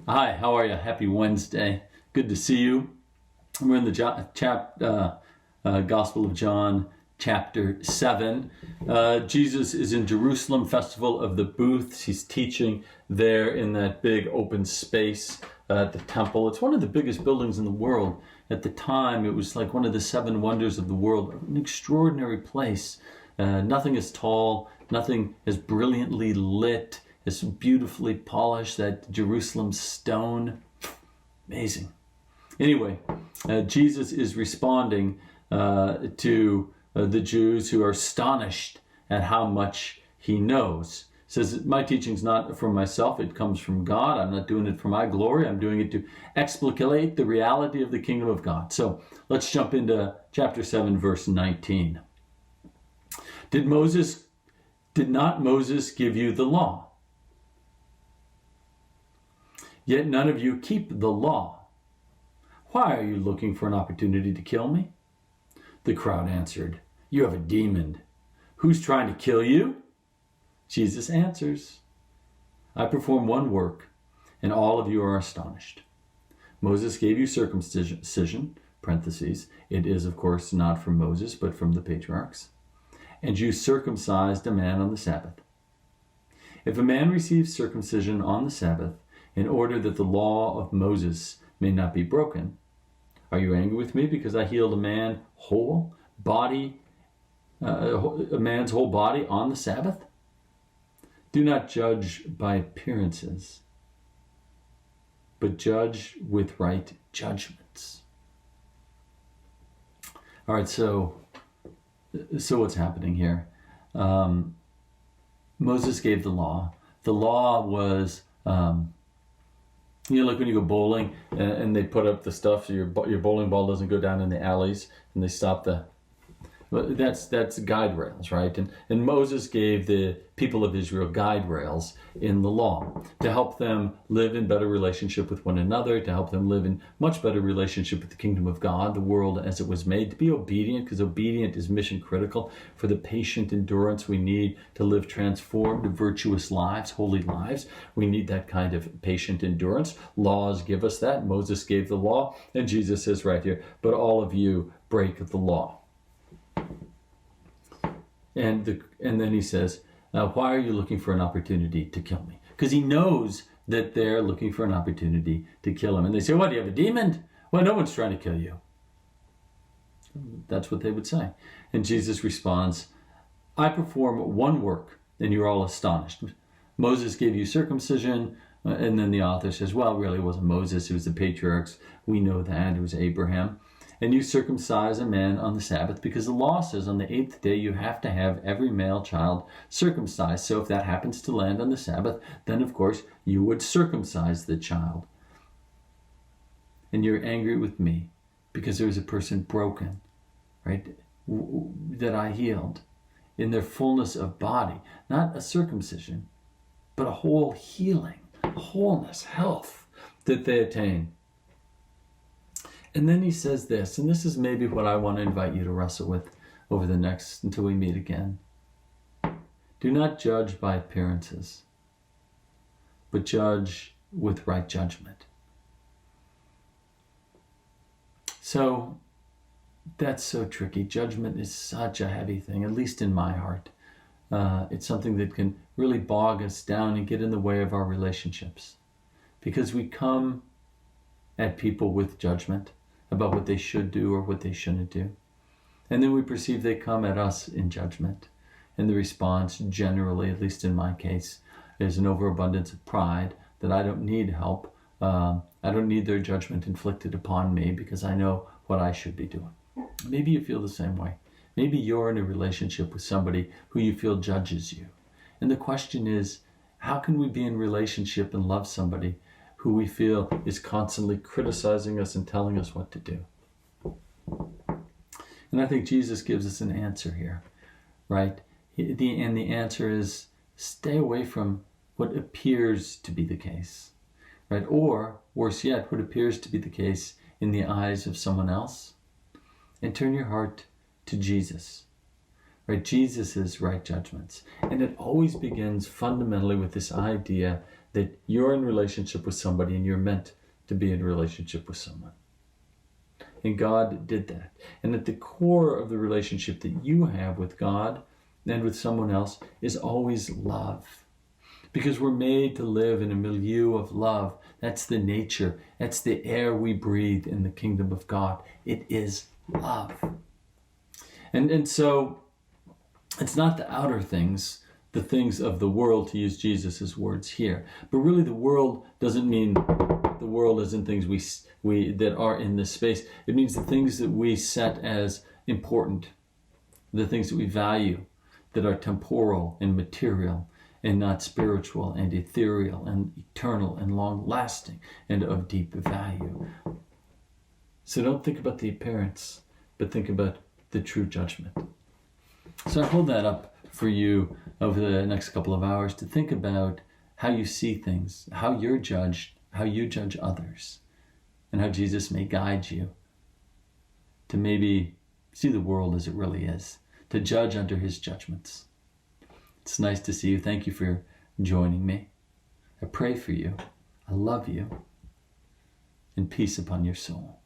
Hi, how are you? Happy Wednesday. Good to see you. We're in the Gospel of John, chapter 7. Jesus is in Jerusalem, Festival of the Booths. He's teaching there in that big open space at the temple. It's one of the biggest buildings in the world. At the time, it was like one of the seven wonders of the world. An extraordinary place. Nothing as tall, nothing as brilliantly lit, as beautifully polished, that Jerusalem stone. Amazing. Anyway, Jesus is responding to the Jews who are astonished at how much he knows. He says, my teaching's not from myself, it comes from God. I'm not doing it for my glory. I'm doing it to explicate the reality of the kingdom of God. So let's jump into chapter 7, verse 19. Did not Moses give you the law? Yet none of you keep the law. Why are you looking for an opportunity to kill me? The crowd answered, you have a demon. Who's trying to kill you? Jesus answers, I perform one work, and all of you are astonished. Moses gave you circumcision, parentheses, it is of course not from Moses, but from the patriarchs, and you circumcised a man on the Sabbath. If a man receives circumcision on the Sabbath, in order that the law of Moses may not be broken, are you angry with me because I healed a man's whole body on the Sabbath? Do not judge by appearances, but judge with right judgments. All right, so what's happening here? Moses gave the law. The law was, like when you go bowling and they put up the stuff so your bowling ball doesn't go down in the alleys, and they stop that's guide rails, right? And Moses gave the people of Israel guide rails in the law to help them live in better relationship with one another, to help them live in much better relationship with the kingdom of God, the world as it was made, to be obedient, because obedient is mission critical for the patient endurance we need to live transformed, virtuous lives, holy lives. We need that kind of patient endurance. Laws give us that. Moses gave the law, and Jesus says right here, but all of you break the law. And then he says, why are you looking for an opportunity to kill me? Because he knows that they're looking for an opportunity to kill him. And they say, what, do you have a demon? Well, no one's trying to kill you. That's what they would say. And Jesus responds, I perform one work, and you're all astonished. Moses gave you circumcision, and then the author says, well, really it wasn't Moses, it was the patriarchs. We know that, it was Abraham. And you circumcise a man on the Sabbath, because the law says on the eighth day you have to have every male child circumcised. So if that happens to land on the Sabbath, then of course you would circumcise the child. And you're angry with me because there was a person broken, right, that I healed in their fullness of body. Not a circumcision, but a whole healing, wholeness, health that they attain. And then he says this, and this is maybe what I want to invite you to wrestle with over the next, until we meet again. Do not judge by appearances, but judge with right judgment. So that's so tricky. Judgment is such a heavy thing, at least in my heart. It's something that can really bog us down and get in the way of our relationships, because we come at people with judgment about what they should do or what they shouldn't do. And then we perceive they come at us in judgment. And the response generally, at least in my case, is an overabundance of pride that I don't need help. I don't need their judgment inflicted upon me because I know what I should be doing. Maybe you feel the same way. Maybe you're in a relationship with somebody who you feel judges you. And the question is, how can we be in relationship and love somebody who we feel is constantly criticizing us and telling us what to do? And I think Jesus gives us an answer here, right? And the answer is, stay away from what appears to be the case, right? Or, worse yet, what appears to be the case in the eyes of someone else, and turn your heart to Jesus, right? Jesus' right judgments. And it always begins fundamentally with this idea that you're in relationship with somebody and you're meant to be in relationship with someone. And God did that. And at the core of the relationship that you have with God and with someone else is always love. Because we're made to live in a milieu of love. That's the nature. That's the air we breathe in the kingdom of God. It is love. And so it's not the outer things, the things of the world, to use Jesus' words here. But really the world doesn't mean the world isn't things we that are in this space. It means the things that we set as important, the things that we value, that are temporal and material and not spiritual and ethereal and eternal and long-lasting and of deep value. So don't think about the appearance, but think about the true judgment. So I hold that up for you over the next couple of hours to think about how you see things, how you're judged, how you judge others, and how Jesus may guide you to maybe see the world as it really is, to judge under his judgments. It's nice to see you. Thank you for joining me. I pray for you. I love you. And peace upon your soul.